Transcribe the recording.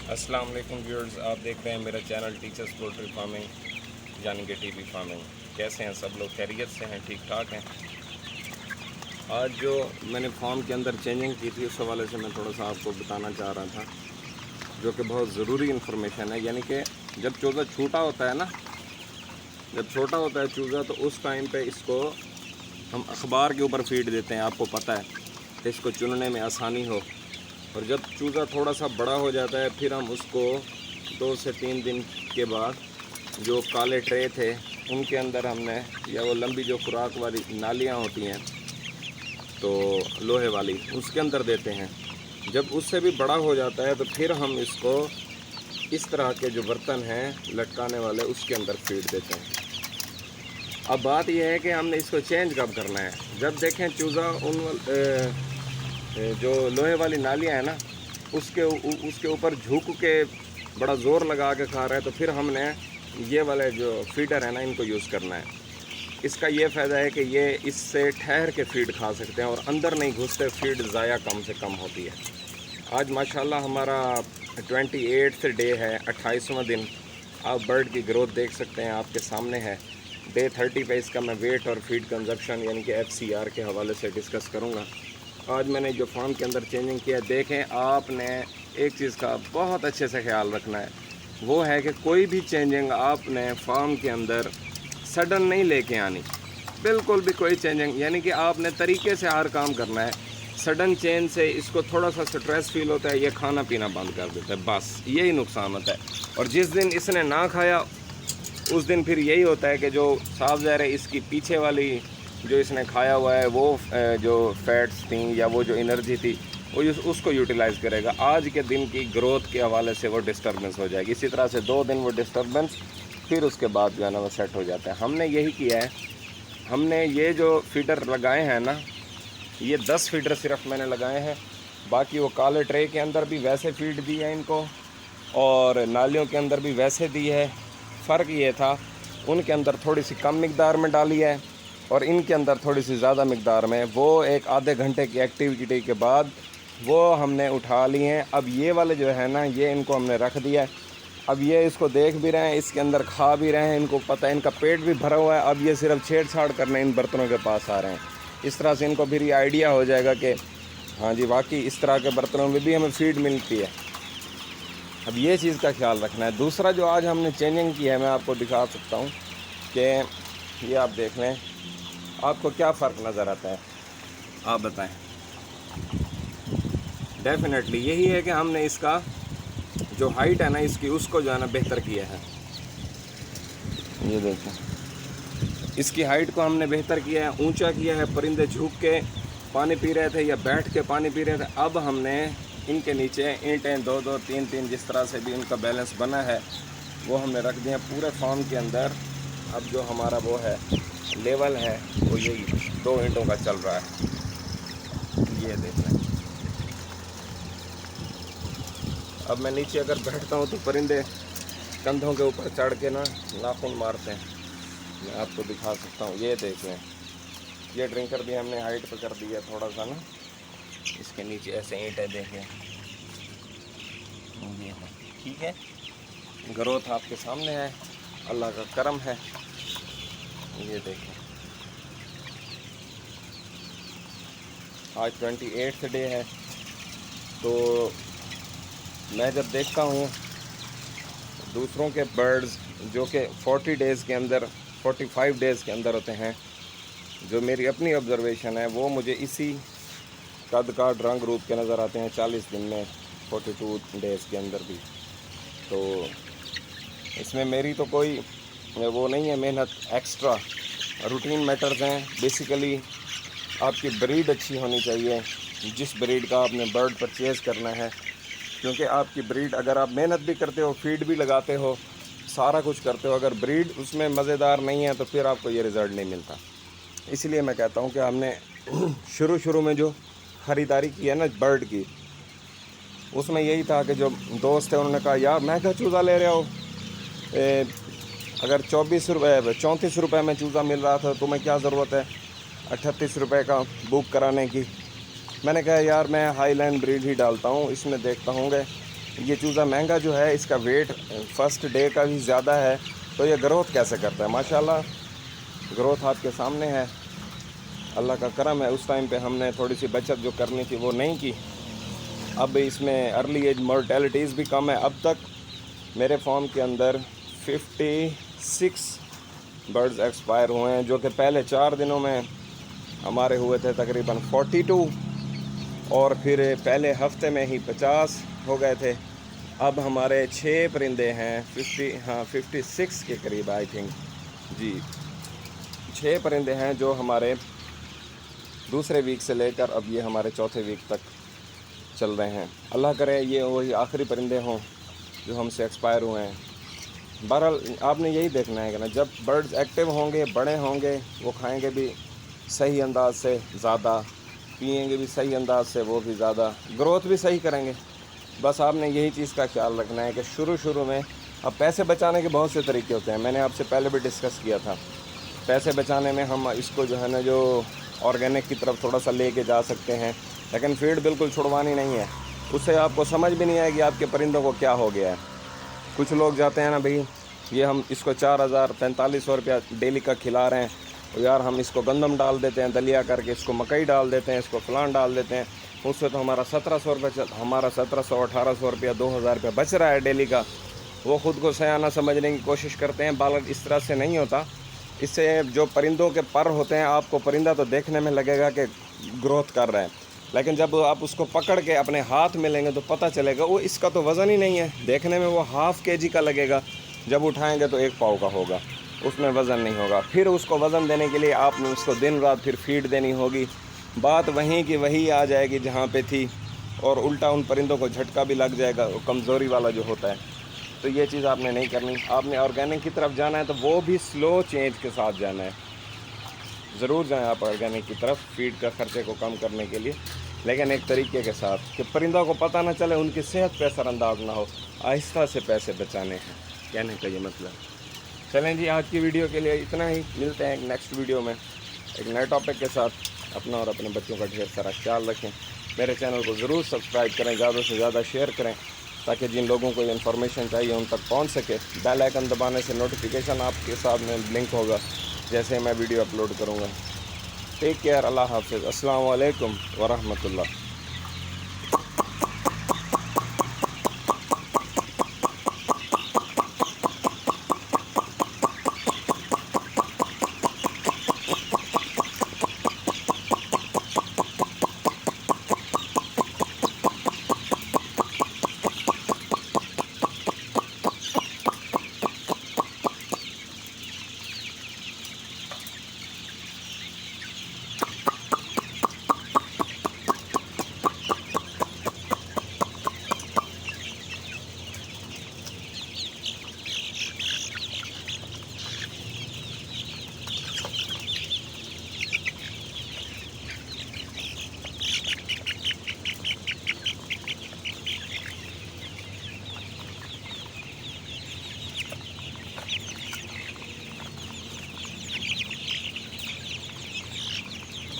अस्सलाम वालेकुम व्यूअर्स, आप देख रहे हैं मेरा चैनल टीचर्स पोल्ट्री फार्मिंग यानी कि टीपी फार्मिंग। कैसे हैं सब लोग? खैरियत से हैं? ठीक ठाक हैं? आज जो मैंने फार्म के अंदर चेंजिंग की थी उस हवाले से मैं थोड़ा सा आपको बताना चाह रहा था, जो कि बहुत ज़रूरी इन्फॉर्मेशन है। यानी कि जब चूज़ा छोटा होता है ना, जब छोटा होता है चूज़ा, तो उस टाइम पे इसको हम अखबार के ऊपर फीड देते हैं, आपको पता है, कि इसको चुनने में आसानी हो। और जब चूज़ा थोड़ा सा बड़ा हो जाता है फिर हम उसको 2 से 3 दिन के बाद जो काले ट्रे थे उनके अंदर हमने, या वो लंबी जो खुराक वाली नालियाँ होती हैं तो लोहे वाली, उसके अंदर देते हैं। जब उससे भी बड़ा हो जाता है तो फिर हम इसको इस तरह के जो बर्तन हैं लटकाने वाले उसके अंदर फीड देते हैं। अब बात यह है कि हमने इसको चेंज कब करना है। जब देखें चूज़ा जो लोहे वाली नालियाँ हैं ना उसके ऊपर झुक के बड़ा ज़ोर लगा के खा रहा है, तो फिर हमने ये वाले जो फीडर है ना इनको यूज़ करना है। इसका ये फ़ायदा है कि ये इससे ठहर के फीड खा सकते हैं और अंदर नहीं घुसते, फीड ज़ाया कम से कम होती है। आज माशाल्लाह हमारा 28th डे है, 28वां दिन। आप बर्ड की ग्रोथ देख सकते हैं, आपके सामने है। डे 30 पे इसका मैं वेट और फीड कंजप्शन यानी कि FCR के हवाले से डिस्कस करूँगा। आज मैंने जो फार्म के अंदर चेंजिंग किया, देखें आपने एक चीज़ का बहुत अच्छे से ख्याल रखना है, वो है कि कोई भी चेंजिंग आपने फार्म के अंदर सडन नहीं लेके आनी, बिल्कुल भी कोई चेंजिंग। यानी कि आपने तरीके से हर काम करना है। सडन चेंज से इसको थोड़ा सा स्ट्रेस फील होता है, ये खाना पीना बंद कर देता है, बस यही नुकसान होता है। और जिस दिन इसने ना खाया उस दिन फिर यही होता है कि जो साफ ज़ाहिर है इसकी पीछे वाली जो इसने खाया हुआ है वो जो फैट्स थी या वो जो एनर्जी थी वो उसको यूटिलाइज़ करेगा। आज के दिन की ग्रोथ के हवाले से वो डिस्टर्बेंस हो जाएगी। इसी तरह से 2 दिन वो डिस्टर्बेंस, फिर उसके बाद जो है ना वो सेट हो जाता है। हमने यही किया है। हमने ये जो फीडर लगाए हैं ना, ये 10 फीडर सिर्फ मैंने लगाए हैं। बाकी वो काले ट्रे के अंदर भी वैसे फीड दी है इनको और नालियों के अंदर भी वैसे दी है। फ़र्क ये था, उनके अंदर थोड़ी सी कम मिकदार में डाली है और इनके अंदर थोड़ी सी ज़्यादा मिकदार में। वो एक आधे घंटे की एक्टिविटी के बाद वो हमने उठा लिए हैं। अब ये वाले जो है ना, ये इनको हमने रख दिया है। अब ये इसको देख भी रहे हैं, इसके अंदर खा भी रहे हैं, इनको पता है, इनका पेट भी भरा हुआ है। अब ये सिर्फ छेड़छाड़ करने इन बर्तनों के पास आ रहे हैं। इस तरह से इनको फिर ये आइडिया हो जाएगा कि हाँ जी वाकई इस तरह के बर्तनों में भी हमें फीड मिलती है। अब ये चीज़ का ख्याल रखना है। दूसरा जो आज हमने चेंजिंग की है, मैं आपको दिखा सकता हूँ कि ये आप देख लें, आपको क्या फ़र्क नज़र आता है, आप बताएं। डेफिनेटली यही है कि हमने इसका जो हाइट है ना इसकी, उसको जो है ना बेहतर किया है। ये देखें, इसकी हाइट को हमने बेहतर किया है, ऊंचा किया है। परिंदे झुक के पानी पी रहे थे या बैठ के पानी पी रहे थे। अब हमने इनके नीचे ईंटें 2-2, 3-3 जिस तरह से भी इनका बैलेंस बना है वो हमने रख दिए पूरे फार्म के अंदर। अब जो हमारा वो है लेवल है वो यही 2 ईंटों का चल रहा है। ये देख लें। अब मैं नीचे अगर बैठता हूँ तो परिंदे कंधों के ऊपर चढ़ के ना नाखून मारते हैं। मैं आपको दिखा सकता हूँ, ये देख लें। ये ड्रिंकर भी हमने हाइट पे कर दिया थोड़ा सा ना, इसके नीचे ऐसे ईंटें देखें। ये है, ठीक है। ग्रोथ आपके सामने है, अल्लाह का करम है। ये देखें, आज 28th डे है। तो मैं जब देखता हूँ दूसरों के बर्ड्स जो कि 40 डेज़ के अंदर, 45 डेज़ के अंदर होते हैं, जो मेरी अपनी ऑब्ज़र्वेशन है वो मुझे इसी कद काट रंग रूप के नज़र आते हैं 40 दिन में, 42 डेज़ के अंदर भी। तो इसमें मेरी तो कोई वो नहीं है मेहनत एक्स्ट्रा, रूटीन मैटर्स हैं। बेसिकली आपकी ब्रीड अच्छी होनी चाहिए, जिस ब्रीड का आपने बर्ड परचेज़ करना है। क्योंकि आपकी ब्रीड, अगर आप मेहनत भी करते हो, फीड भी लगाते हो, सारा कुछ करते हो, अगर ब्रीड उसमें मज़ेदार नहीं है तो फिर आपको ये रिज़ल्ट नहीं मिलता। इसलिए मैं कहता हूँ कि हमने शुरू में जो ख़रीदारी की है ना बर्ड की, उसमें यही था कि जो दोस्त है उन्होंने कहा यार महंगा चूज़ा ले रहे हो, अगर 34 रुपये में चूज़ा मिल रहा था तुम्हें क्या ज़रूरत है 38 रुपये का बुक कराने की। मैंने कहा यार मैं हाईलैंड ब्रीड ही डालता हूँ, इसमें देखता हूँ ये चूज़ा महंगा जो है, इसका वेट फर्स्ट डे का भी ज़्यादा है, तो ये ग्रोथ कैसे करता है। माशाल्लाह ग्रोथ आपके सामने है, अल्लाह का करम है। उस टाइम पे हमने थोड़ी सी बचत जो करनी थी वो नहीं की। अब इसमें अर्ली एज मोर्टेलिटीज़ भी कम है। अब तक मेरे फार्म के अंदर 56 बर्ड्स एक्सपायर हुए हैं, जो कि पहले 4 दिनों में हमारे हुए थे तकरीबन 42, और फिर पहले हफ्ते में ही 50 हो गए थे। अब हमारे 6 परिंदे हैं, 56 के करीब आई थिंक जी। 6 परिंदे हैं जो हमारे दूसरे वीक से लेकर अब ये हमारे चौथे वीक तक चल रहे हैं। अल्लाह करे ये वही आखिरी परिंदे हों जो हमसे एक्सपायर हुए हैं। बहरहाल आपने यही देखना है कि ना, जब बर्ड्स एक्टिव होंगे, बड़े होंगे, वो खाएंगे भी सही अंदाज से ज़्यादा, पिएंगे भी सही अंदाज से वो भी ज़्यादा, ग्रोथ भी सही करेंगे। बस आपने यही चीज़ का ख्याल रखना है कि शुरू में अब पैसे बचाने के बहुत से तरीके होते हैं। मैंने आपसे पहले भी डिस्कस किया था। पैसे बचाने में हम इसको जो है ना, जो ऑर्गेनिक की तरफ थोड़ा सा लेके जा सकते हैं, लेकिन फीड बिल्कुल छुड़वानी नहीं है। उससे आपको समझ भी नहीं आएगी आपके परिंदों को क्या हो गया है। कुछ लोग जाते हैं ना, भाई ये हम इसको 4000-4500 रुपया डेली का खिला रहे हैं, तो यार हम इसको गंदम डाल देते हैं दलिया करके, इसको मकई डाल देते हैं, इसको फलान डाल देते हैं, उससे तो हमारा 1700 रुपये हमारा 1700-1800 रुपया 2000 रुपया बच रहा है डेली का। वो ख़ुद को सयाना समझने की कोशिश करते हैं, बालक इस तरह से नहीं होता। इससे जो परिंदों के पर होते हैं, आपको परिंदा तो देखने में लगेगा कि ग्रोथ कर रहा है, लेकिन जब आप उसको पकड़ के अपने हाथ में लेंगे तो पता चलेगा वो इसका तो वज़न ही नहीं है। देखने में वो ½ kg का लगेगा, जब उठाएंगे तो 1 पाव का होगा, उसमें वज़न नहीं होगा। फिर उसको वज़न देने के लिए आपने उसको दिन रात फिर फीड देनी होगी। बात वहीं की वही आ जाएगी जहाँ पे थी, और उल्टा उन परिंदों को झटका भी लग जाएगा, वो कमज़ोरी वाला जो होता है। तो ये चीज़ आपने नहीं करनी। आपने ऑर्गेनिक की तरफ जाना है तो वो भी स्लो चेंज के साथ जाना है। ज़रूर जाएं आप ऑर्गेनिक की तरफ फीड का ख़र्चे को कम करने के लिए, लेकिन एक तरीके के साथ कि परिंदों को पता ना चले, उनकी सेहत पे असरअंदाज ना हो। आहिस्ता से पैसे बचाने हैं, कहने का ये मतलब। चलें जी, आज की वीडियो के लिए इतना ही। मिलते हैं एक नेक्स्ट वीडियो में एक नए टॉपिक के साथ। अपना और अपने बच्चों का ढेर सारा ख्याल रखें। मेरे चैनल को ज़रूर सब्सक्राइब करें, ज़्यादा से ज़्यादा शेयर करें, ताकि जिन लोगों को ये इन्फॉर्मेशन चाहिए उन तक पहुंच सके। बेल आइकन दबाने से नोटिफिकेशन आपके साथ में ब्लिंक होगा जैसे मैं वीडियो अपलोड करूंगा। टेक केयर, अल्लाह हाफ़िज़, अस्सलाम वालेकुम व रहमतुल्लाह।